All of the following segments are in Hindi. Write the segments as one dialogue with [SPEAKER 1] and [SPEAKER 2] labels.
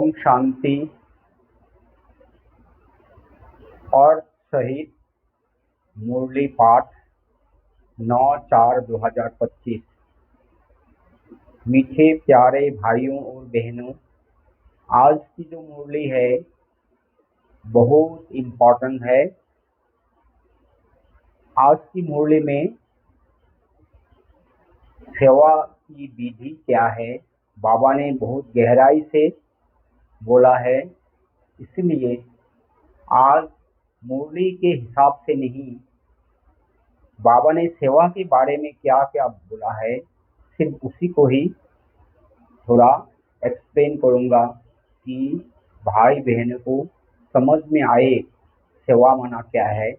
[SPEAKER 1] ओम शांति। और सहित मुरली पाठ 9/4/2025। मीठे प्यारे भाइयों और बहनों, आज की जो मुरली है बहुत इम्पोर्टेंट है। आज की मुरली में सेवा की विधि क्या है, बाबा ने बहुत गहराई से बोला है। इसलिए आज मुरली के हिसाब से नहीं, बाबा ने सेवा के बारे में क्या क्या बोला है सिर्फ उसी को ही थोड़ा एक्सप्लेन करूँगा कि भाई बहनों को समझ में आए सेवा माना क्या है।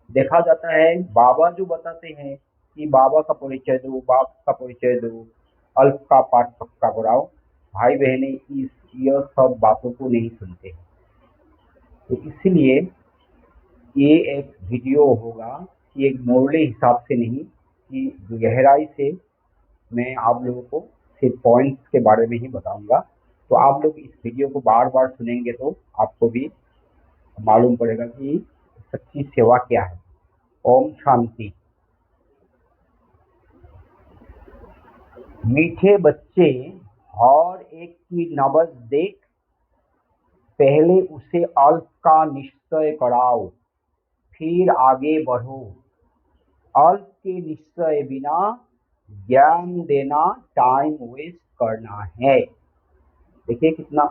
[SPEAKER 1] देखा जाता है बाबा जो बताते हैं कि बाबा का परिचय दो, बाप का परिचय दो, अल्प का पाठ पक्का कराओ, भाई बहने यह सब बातों को नहीं सुनते। तो इसलिए ये एक वीडियो होगा कि एक मुरली हिसाब से नहीं, कि गहराई से मैं आप लोगों को सिर्फ पॉइंट्स के बारे में ही बताऊंगा। तो आप लोग इस वीडियो को बार बार सुनेंगे तो आपको भी मालूम पड़ेगा कि सच्ची सेवा क्या है। ओम शांति। मीठे बच्चे, हर एक की नबज देख, पहले उसे अल्प का निश्चय कराओ, फिर आगे बढ़ो। अल्प के निश्चय बिना ज्ञान देना टाइम वेस्ट करना है। देखिए कितना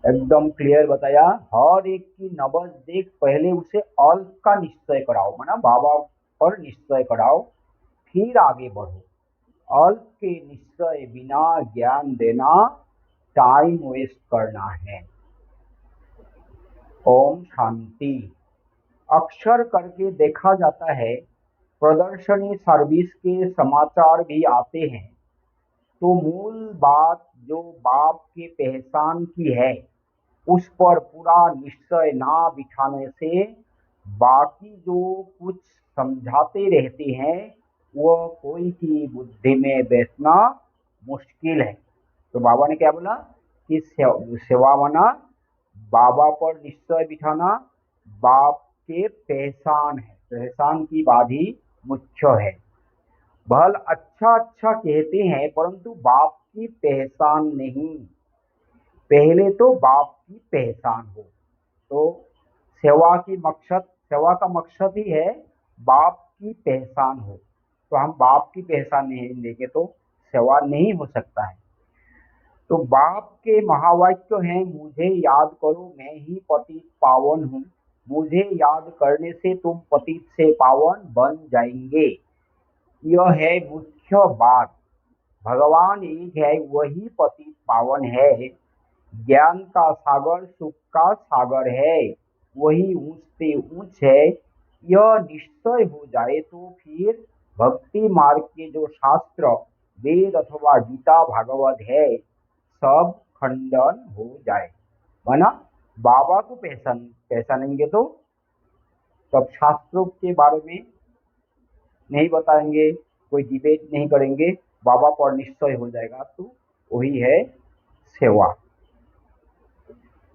[SPEAKER 1] एकदम क्लियर बताया। हर एक की नबज देख, पहले उसे अल्प का निश्चय कराओ, माना बाबा पर निश्चय कराओ, फिर आगे बढ़ो। अल्प के निश्चय बिना ज्ञान देना टाइम वेस्ट करना है। ओम शांति। अक्सर करके देखा जाता है प्रदर्शनी सर्विस के समाचार भी आते हैं, तो मूल बात जो बाप के पहचान की है उस पर पूरा निश्चय ना बिठाने से बाकी जो कुछ समझाते रहते हैं वह कोई की बुद्धि में बैठना मुश्किल है। तो बाबा ने क्या बोला कि सेवा माना बाबा पर निश्चय बिठाना, बाप के पहचान है, पहचान की बात ही मुख्य है। भल अच्छा अच्छा कहते हैं परंतु बाप की पहचान नहीं। पहले तो बाप की पहचान हो। तो सेवा का मकसद ही है बाप की पहचान हो। तो हम बाप की पहचान नहीं लेंगे तो सेवा नहीं हो सकता है। तो बाप के महावाक्य हैं, मुझे याद करो मैं ही पतित पावन हूँ, मुझे याद करने से तुम पतित से पावन बन जाएंगे। यह है मुख्य बात। भगवान एक है, वही पतित पावन है, ज्ञान का सागर सुख का सागर है, वही ऊंच से ऊंच है। यह निश्चय हो जाए तो फिर भक्ति मार्ग के जो शास्त्र वेद अथवा गीता भागवत है सब खंडन हो जाए। माना बाबा को पहचानेंगे तो सब शास्त्रों के बारे में नहीं बताएंगे, कोई डिबेट नहीं करेंगे, बाबा पर निश्चय हो जाएगा। तो वही है सेवा।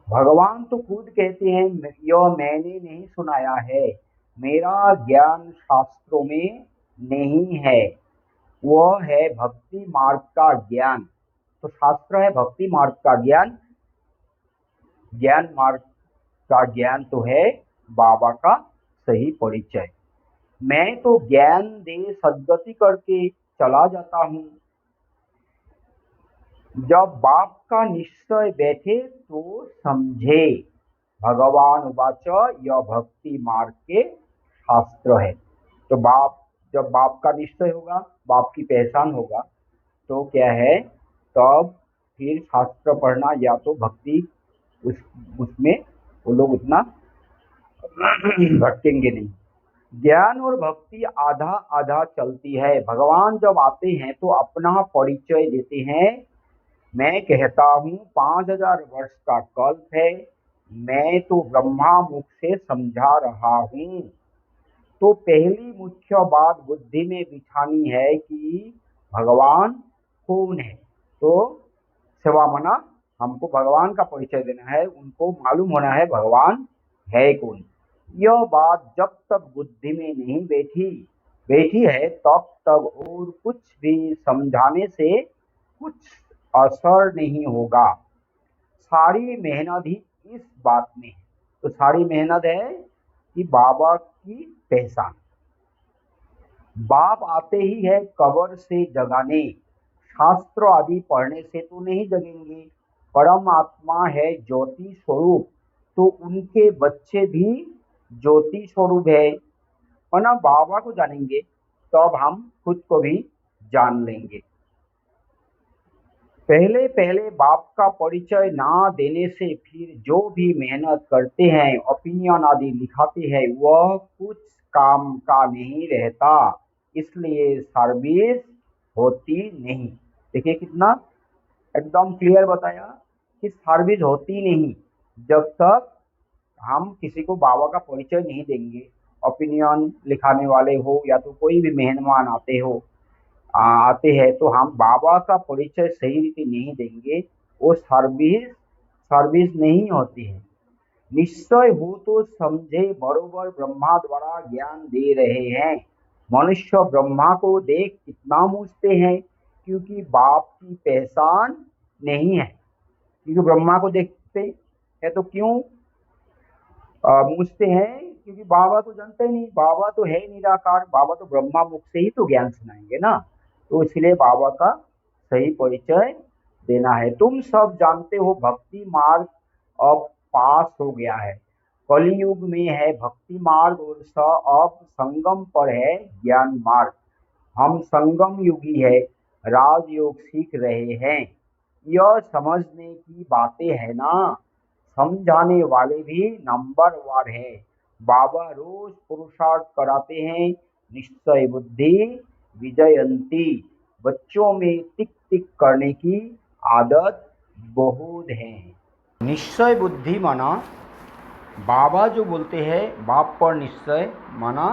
[SPEAKER 1] भगवान तो खुद कहते हैं यह मैंने नहीं सुनाया है, मेरा ज्ञान शास्त्रों में नहीं है, वह है भक्ति मार्ग का ज्ञान। तो शास्त्र है भक्ति मार्ग का ज्ञान, ज्ञान मार्ग का ज्ञान तो है बाबा का सही परिचय। मैं तो ज्ञान दे सद्गति करके चला जाता हूँ, जब बाप का निश्चय बैठे तो समझे। भगवान उवाच, यह भक्ति मार्ग के शास्त्र है। तो जब बाप का निश्चय होगा, बाप की पहचान होगा तो क्या है, तब फिर शास्त्र पढ़ना या तो भक्ति उसमें वो लोग उतना भटकेंगे नहीं। ज्ञान और भक्ति आधा आधा चलती है। भगवान जब आते हैं तो अपना परिचय देते हैं। मैं कहता हूँ 5000 वर्ष का कल्प है, मैं तो ब्रह्मा मुख से समझा रहा हूँ। तो पहली मुख्य बात बुद्धि में बिठानी है कि भगवान कौन है। तो सेवा मना हमको भगवान का परिचय देना है, उनको मालूम होना है भगवान है कौन। यह बात जब तक बुद्धि में नहीं बैठी है तब तक और कुछ भी समझाने से कुछ असर नहीं होगा। सारी मेहनत ही इस बात में है। तो सारी मेहनत है कि बाबा की पहचान। बाप आते ही है कब्र से जगाने, शास्त्र आदि पढ़ने से तो नहीं जगेंगे। परम आत्मा है ज्योति स्वरूप, तो उनके बच्चे भी ज्योति स्वरूप है। और ना बाबा को जानेंगे तो अब हम खुद को भी जान लेंगे। पहले पहले बाप का परिचय ना देने से फिर जो भी मेहनत करते हैं, ओपिनियन आदि लिखाते हैं, वह कुछ काम का नहीं रहता, इसलिए सर्विस होती नहीं। देखिए कितना एकदम क्लियर बताया कि सर्विस होती नहीं जब तक हम किसी को बाबा का परिचय नहीं देंगे। ओपिनियन लिखाने वाले हो या तो कोई भी मेहमान आते हैं तो हम बाबा का परिचय सही रीति नहीं देंगे, वो सर्विस नहीं होती है। निश्चय हो तो समझे, बरोबर ब्रह्मा द्वारा ज्ञान दे रहे हैं। मनुष्य ब्रह्मा को देख कितना मूझते हैं, क्योंकि बाप की पहचान नहीं है। क्योंकि ब्रह्मा को देखते हैं तो क्यों मूझते हैं, क्योंकि बाबा तो जानते ही नहीं, बाबा तो है निराकार, बाबा तो ब्रह्मा मुख से ही तो ज्ञान सुनाएंगे ना। तो इसलिए बाबा का सही परिचय देना है। तुम सब जानते हो भक्ति मार्ग अब पास हो गया है। कलयुग में है भक्ति मार्ग और अब संगम पर है ज्ञान मार्ग। हम संगम युगी है, राजयोग सीख रहे हैं। यह समझने की बातें है ना, समझाने वाले भी नंबर वन है। बाबा रोज पुरुषार्थ कराते हैं, निश्चय बुद्धि विजयंती। बच्चों में टिक टिक करने की आदत बहुत है। निश्चय बुद्धि माना बाबा जो बोलते हैं बाप पर निश्चय माना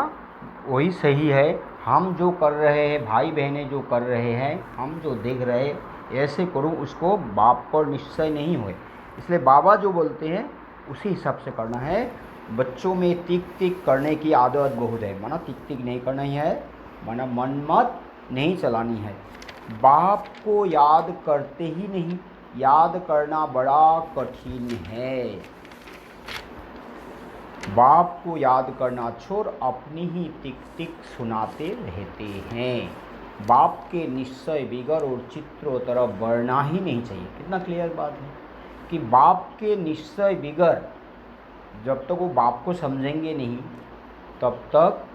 [SPEAKER 1] वही सही है। हम जो कर रहे हैं, भाई बहनें जो कर रहे हैं, हम जो देख रहे हैं ऐसे करूँ, उसको बाप पर निश्चय नहीं हुए। इसलिए बाबा जो बोलते हैं उसी हिसाब से करना है। बच्चों में टिक टिक करने की आदत बहुत है, माना टिक टिक नहीं करना ही है, माना मनमत नहीं चलानी है। बाप को याद करते ही नहीं, याद करना बड़ा कठिन है। बाप को याद करना छोड़ अपनी ही टिक टिक सुनाते रहते हैं। बाप के निश्चय बिगर और चित्रों तरफ बढ़ना ही नहीं चाहिए। कितना क्लियर बात है कि बाप के निश्चय बिगर जब तक वो बाप को समझेंगे नहीं तब तक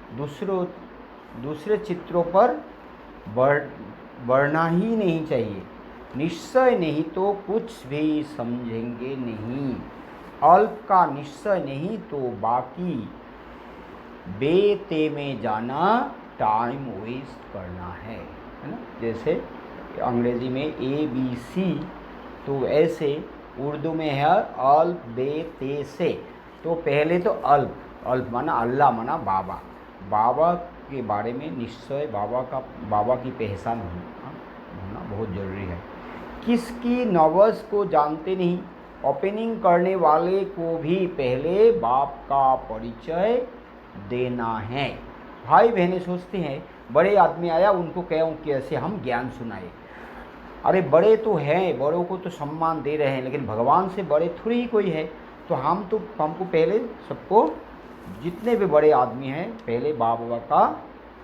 [SPEAKER 1] दूसरे चित्रों पर बढ़ना ही नहीं चाहिए। निश्चय नहीं तो कुछ भी समझेंगे नहीं। अल्प का निश्चय नहीं तो बाकी बेते में जाना टाइम वेस्ट करना है ना। जैसे अंग्रेजी में ABC, तो ऐसे उर्दू में है अल्प बे ते से। तो पहले तो अल्प माना अल्लाह माना बाबा, बाबा के बारे में निश्चय, बाबा की पहचान होना बहुत ज़रूरी है। किसकी नवस को जानते नहीं, ओपनिंग करने वाले को भी पहले बाप का परिचय देना है। भाई बहनें सोचते हैं बड़े आदमी आया, उनको कैसे हम ज्ञान सुनाए। अरे बड़े तो हैं, बड़ों को तो सम्मान दे रहे हैं, लेकिन भगवान से बड़े थोड़ी ही कोई है। तो हमको पहले सबको, जितने भी बड़े आदमी हैं, पहले बाबा का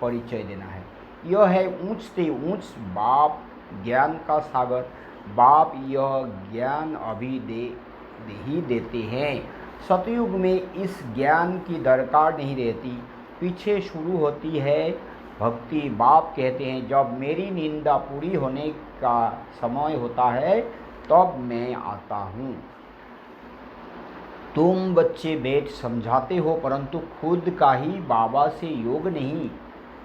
[SPEAKER 1] परिचय देना है। यह है ऊंच से ऊंच बाप ज्ञान का सागर। बाप यह ज्ञान अभी ही देते हैं। सतयुग में इस ज्ञान की दरकार नहीं रहती, पीछे शुरू होती है भक्ति। बाप कहते हैं जब मेरी निंदा पूरी होने का समय होता है तब मैं आता हूँ। तुम बच्चे बैठ समझाते हो, परंतु खुद का ही बाबा से योग नहीं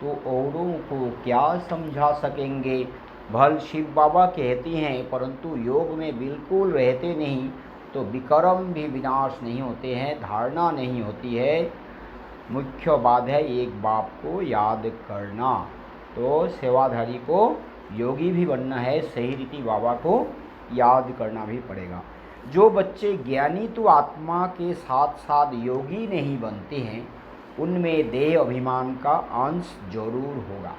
[SPEAKER 1] तो औरों को क्या समझा सकेंगे। भल शिव बाबा कहते हैं, परंतु योग में बिल्कुल रहते नहीं तो विक्रम भी विनाश नहीं होते हैं, धारणा नहीं होती है। मुख्य बात है एक बाप को याद करना। तो सेवाधारी को योगी भी बनना है, सही रीति बाबा को याद करना भी पड़ेगा। जो बच्चे ज्ञानी तो आत्मा के साथ साथ योगी नहीं बनते हैं, उनमें देह अभिमान का अंश जरूर होगा।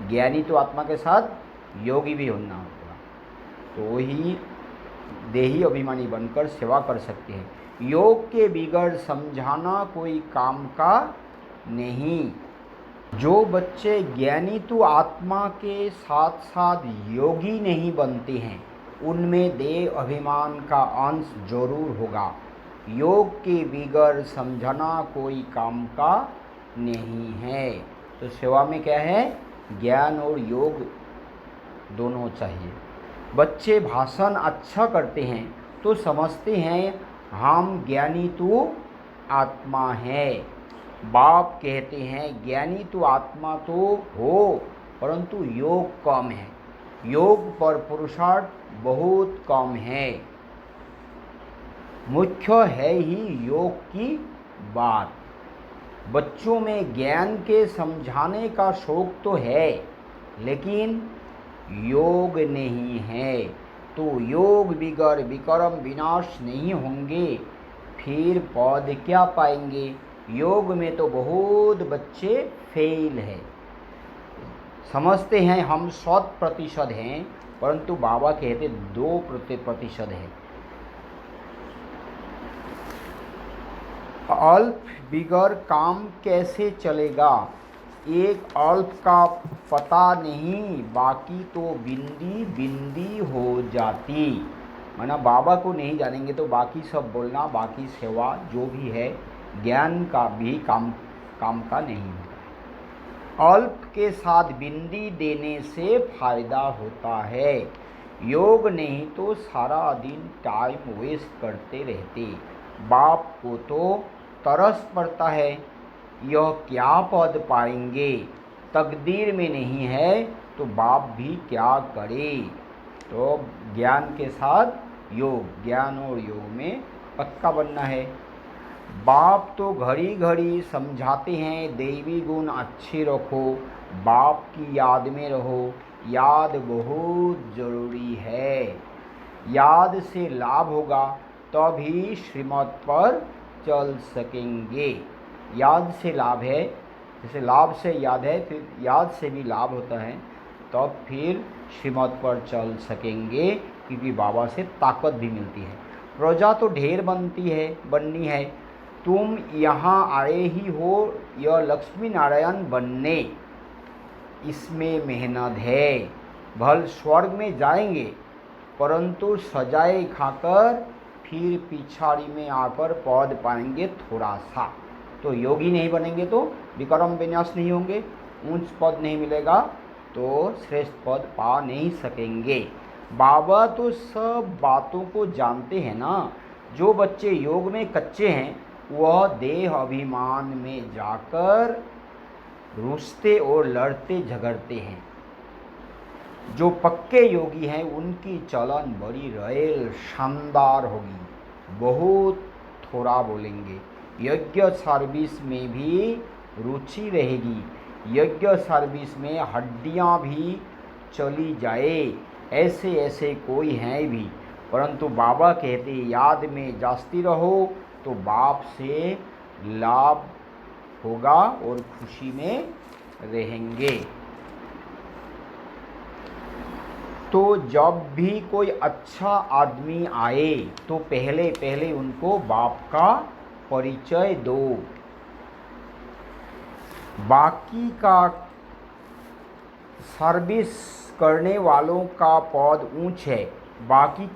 [SPEAKER 1] ज्ञानी तो आत्मा के साथ योगी भी होना होगा, तो ही देही अभिमानी बनकर सेवा कर सकते हैं। योग के बिगड़ समझाना कोई काम का नहीं। जो बच्चे ज्ञानी तो आत्मा के साथ साथ योगी नहीं बनते हैं, उनमें देह अभिमान का अंश जरूर होगा। योग के बिगड़ समझना कोई काम का नहीं है। तो सेवा में क्या है, ज्ञान और योग दोनों चाहिए। बच्चे भाषण अच्छा करते हैं तो समझते हैं हम ज्ञानी तो आत्मा है। बाप कहते हैं ज्ञानी तो आत्मा तो हो, परंतु योग कम है, योग पर पुरुषार्थ बहुत कम है। मुख्य है ही योग की बात। बच्चों में ज्ञान के समझाने का शौक तो है, लेकिन योग नहीं है। तो योग बिगड़ विक्रम विनाश नहीं होंगे, फिर पद क्या पाएंगे। योग में तो बहुत बच्चे फेल है, समझते हैं हम 100% हैं, परंतु बाबा कहते 2% है। अल्प बिगड़ काम कैसे चलेगा। एक अल्प का पता नहीं, बाकी तो बिंदी बिंदी हो जाती। माना बाबा को नहीं जानेंगे तो बाकी सब बोलना, बाकी सेवा जो भी है ज्ञान का भी काम का नहीं होता। अल्प के साथ बिंदी देने से फायदा होता है। योग नहीं तो सारा दिन टाइम वेस्ट करते रहते। बाप को तो तरस पड़ता है, यह क्या पद पाएंगे, तकदीर में नहीं है तो बाप भी क्या करे। तो ज्ञान के साथ योग, ज्ञान और योग में पक्का बनना है। बाप तो घड़ी घड़ी समझाते हैं दैवी गुण अच्छे रखो, बाप की याद में रहो। याद बहुत जरूरी है, याद से लाभ होगा तभी श्रीमत पर चल सकेंगे। याद से लाभ है, जैसे लाभ से याद है, फिर याद से भी लाभ होता है, तब फिर श्रीमत पर चल सकेंगे, क्योंकि बाबा से ताकत भी मिलती है। प्रजा तो ढेर बननी है। तुम यहाँ आए ही हो यह लक्ष्मी नारायण बनने, इसमें मेहनत है। भल स्वर्ग में जाएंगे, परंतु सजाए खाकर फिर पिछाड़ी में आकर पद पाएंगे थोड़ा सा। तो योगी नहीं बनेंगे तो विक्रम विन्यास नहीं होंगे, ऊंच पद नहीं मिलेगा, तो श्रेष्ठ पद पा नहीं सकेंगे। बाबा तो सब बातों को जानते हैं ना। जो बच्चे योग में कच्चे हैं वह देह अभिमान में जाकर रूसते और लड़ते झगड़ते हैं। जो पक्के योगी हैं उनकी चलन बड़ी रॉयल शानदार होगी, बहुत थोड़ा बोलेंगे। यज्ञ सर्विस में भी रुचि रहेगी, यज्ञ सर्विस में हड्डियां भी चली जाए, ऐसे कोई हैं भी। परंतु बाबा कहते याद में जास्ती रहो तो बाप से लाभ होगा और खुशी में रहेंगे। तो जब भी कोई अच्छा आदमी आए तो पहले उनको बाप का परिचय दो। बाकी का सर्विस करने वालों का पद ऊंच है, बाकी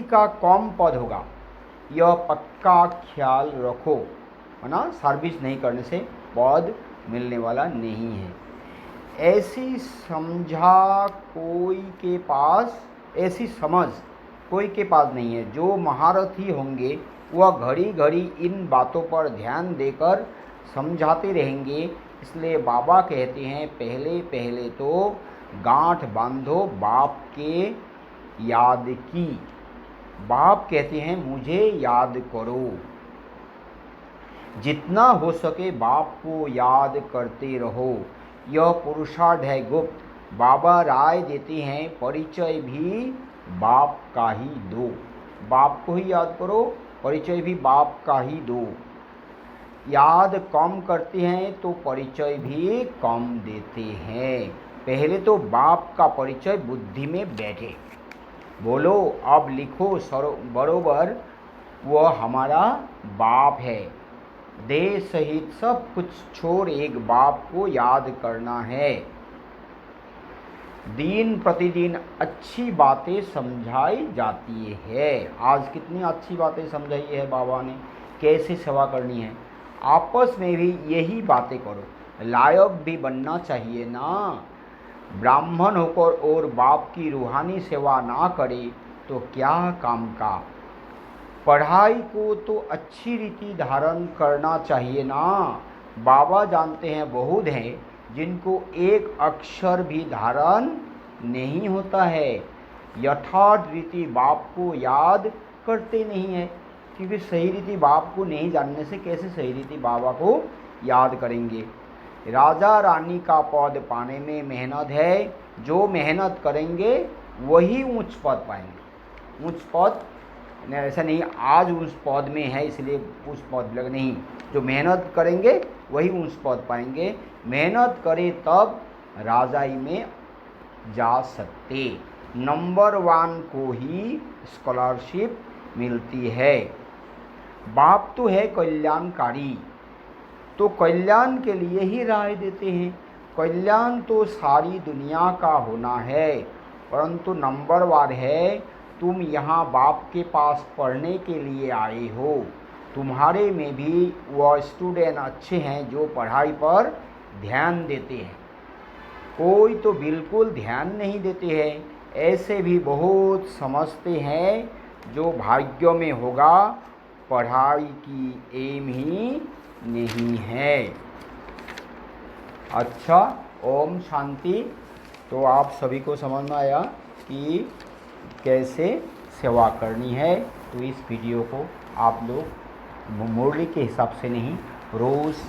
[SPEAKER 1] का कम पद होगा, यह पक्का ख्याल रखो, है ना। सर्विस नहीं करने से पद मिलने वाला नहीं है। ऐसी समझ कोई के पास नहीं है। जो महारथी होंगे वह घड़ी घड़ी इन बातों पर ध्यान देकर समझाते रहेंगे। इसलिए बाबा कहते हैं पहले तो गांठ बांधो बाप के याद की। बाप कहते हैं मुझे याद करो, जितना हो सके बाप को याद करते रहो। यह पुरुषार्थ है गुप्त, बाबा राय देते हैं परिचय भी बाप का ही दो। बाप को ही याद करो, परिचय भी बाप का ही दो। याद कम करते हैं तो परिचय भी कम देते हैं। पहले तो बाप का परिचय बुद्धि में बैठे। बोलो अब लिखो बरोबर, वह हमारा बाप है। देह सहित सब कुछ छोड़ एक बाप को याद करना है। दिन प्रतिदिन अच्छी बातें समझाई जाती है। आज कितनी अच्छी बातें समझाई है बाबा ने, कैसे सेवा करनी है। आपस में भी यही बातें करो, लायक भी बनना चाहिए ना। ब्राह्मण होकर और बाप की रूहानी सेवा ना करे तो क्या काम का। पढ़ाई को तो अच्छी रीति धारण करना चाहिए ना। बाबा जानते हैं बहुत हैं जिनको एक अक्षर भी धारण नहीं होता है, यथार्थ रीति बाप को याद करते नहीं है। क्योंकि सही रीति बाप को नहीं जानने से कैसे सही रीति बाबा को याद करेंगे। राजा रानी का पद पाने में मेहनत है, जो मेहनत करेंगे वही ऊंच पद पाएंगे। ऊंच पद ऐसा नहीं आज उस पद में है इसलिए उस पद लग नहीं, जो मेहनत करेंगे वही उस पद पाएंगे। मेहनत करे तब राजाई में जा सकते। नंबर 1 को ही स्कॉलरशिप मिलती है। बाप तो है कल्याणकारी, तो कल्याण के लिए ही राय देते हैं। कल्याण तो सारी दुनिया का होना है, परंतु नंबर 1 है तुम यहाँ बाप के पास पढ़ने के लिए आए हो। तुम्हारे में भी वह स्टूडेंट अच्छे हैं जो पढ़ाई पर ध्यान देते हैं, कोई तो बिल्कुल ध्यान नहीं देते हैं। ऐसे भी बहुत समझते हैं जो भाग्य में होगा, पढ़ाई की एम ही नहीं है। अच्छा, ओम शांति। तो आप सभी को समझ में आया कि कैसे सेवा करनी है। तो इस वीडियो को आप लोग मुरली के हिसाब से नहीं, रोज़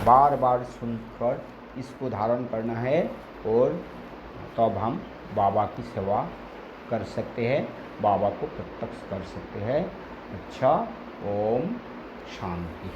[SPEAKER 1] बार बार सुनकर इसको धारण करना है और तब हम बाबा की सेवा कर सकते हैं, बाबा को प्रत्यक्ष कर सकते हैं। अच्छा, ओम शांति।